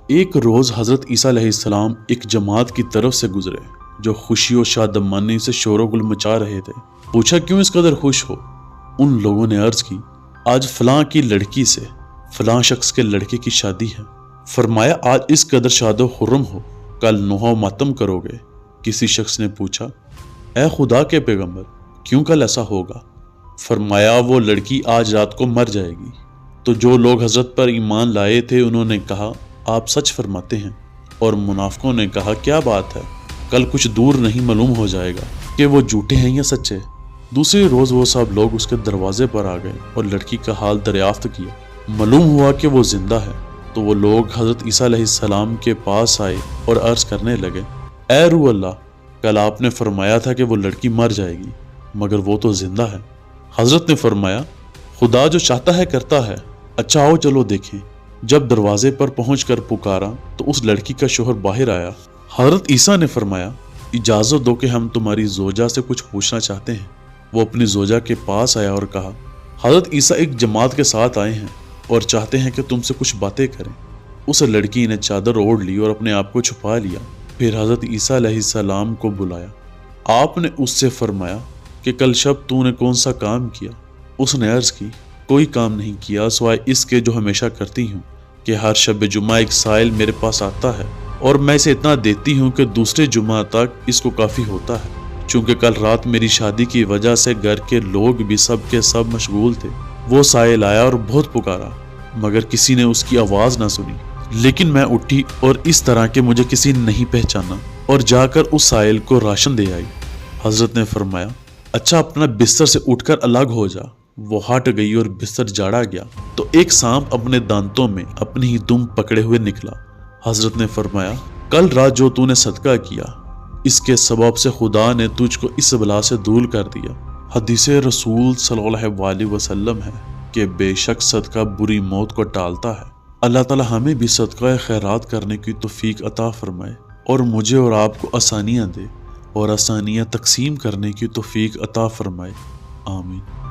ایک روز حضرت عیسیٰ علیہ السلام ایک جماعت کی طرف سے گزرے جو خوشی و شادمانی سے شور و گل مچا رہے تھے۔ پوچھا کیوں اس قدر خوش ہو؟ ان لوگوں نے عرض کی آج فلاں کی لڑکی سے فلاں شخص کے لڑکے کی شادی ہے۔ فرمایا آج اس قدر شاد و خرم ہو، کل نوح و ماتم کرو گے؟ کسی شخص نے پوچھا اے خدا کے پیغمبر کیوں کل ایسا ہوگا؟ فرمایا وہ لڑکی آج رات کو مر جائے گی۔ تو جو لوگ حضرت پر ایمان لائے تھے انہوں نے کہا آپ سچ فرماتے ہیں، اور منافقوں نے کہا کیا بات ہے، کل کچھ دور نہیں معلوم ہو جائے گا کہ وہ جھوٹے ہیں یا سچے۔ دوسرے روز وہ سب لوگ اس کے دروازے پر آ گئے اور لڑکی کا حال دریافت کیا۔ معلوم ہوا کہ وہ زندہ ہے، تو وہ لوگ حضرت عیسیٰ علیہ السلام کے پاس آئے اور عرض کرنے لگے اے روح اللہ، کل آپ نے فرمایا تھا کہ وہ لڑکی مر جائے گی مگر وہ تو زندہ ہے۔ حضرت نے فرمایا خدا جو چاہتا ہے کرتا ہے، اچھا آؤ چلو دیکھیں۔ جب دروازے پر پہنچ کر پکارا تو اس لڑکی کا شوہر باہر آیا۔ حضرت عیسیٰ نے فرمایا اجازت دو کہ ہم تمہاری زوجہ سے کچھ پوچھنا چاہتے ہیں۔ وہ اپنی زوجہ کے پاس آیا اور کہا حضرت عیسیٰ ایک جماعت کے ساتھ آئے ہیں اور چاہتے ہیں کہ تم سے کچھ باتیں کریں۔ اس لڑکی نے چادر اوڑھ لی اور اپنے آپ کو چھپا لیا۔ پھر حضرت عیسیٰ علیہ السلام کو بلایا۔ آپ نے اس سے فرمایا کہ کل شب تو نے کون سا کام کیا؟ اس نے عرض کی کوئی کام نہیں کیا سوائے اس کے جو ہمیشہ کرتی ہوں کہ ہر شب جمعہ ایک سائل میرے پاس آتا ہے اور میں اسے اتنا دیتی ہوں کہ دوسرے جمعہ تک اس کو کافی ہوتا ہے۔ چونکہ کل رات میری شادی کی وجہ سے گھر کے لوگ بھی سب کے سب مشغول تھے، وہ سائل آیا اور بہت پکارا مگر کسی نے اس کی آواز نہ سنی، لیکن میں اٹھی اور اس طرح کہ مجھے کسی نے نہیں پہچانا اور جا کر اس سائل کو راشن دے آئی۔ حضرت نے فرمایا اچھا اپنا بستر سے اٹھ کر الگ ہو جا۔ وہ ہٹ گئی اور بستر جاڑا گیا تو ایک سانپ اپنے دانتوں میں اپنی ہی دم پکڑے ہوئے نکلا۔ حضرت نے فرمایا کل رات جو تو نے صدقہ کیا اس کے سبب سے خدا نے تجھ کو اس بلا سے دور کر دیا۔ حدیث رسول صلی اللہ علیہ وسلم ہے کہ بے شک صدقہ بری موت کو ٹالتا ہے۔ اللہ تعالی ہمیں بھی صدقہ خیرات کرنے کی توفیق عطا فرمائے اور مجھے اور آپ کو آسانیاں دے اور آسانیاں تقسیم کرنے کی توفیق عطا فرمائے، آمین۔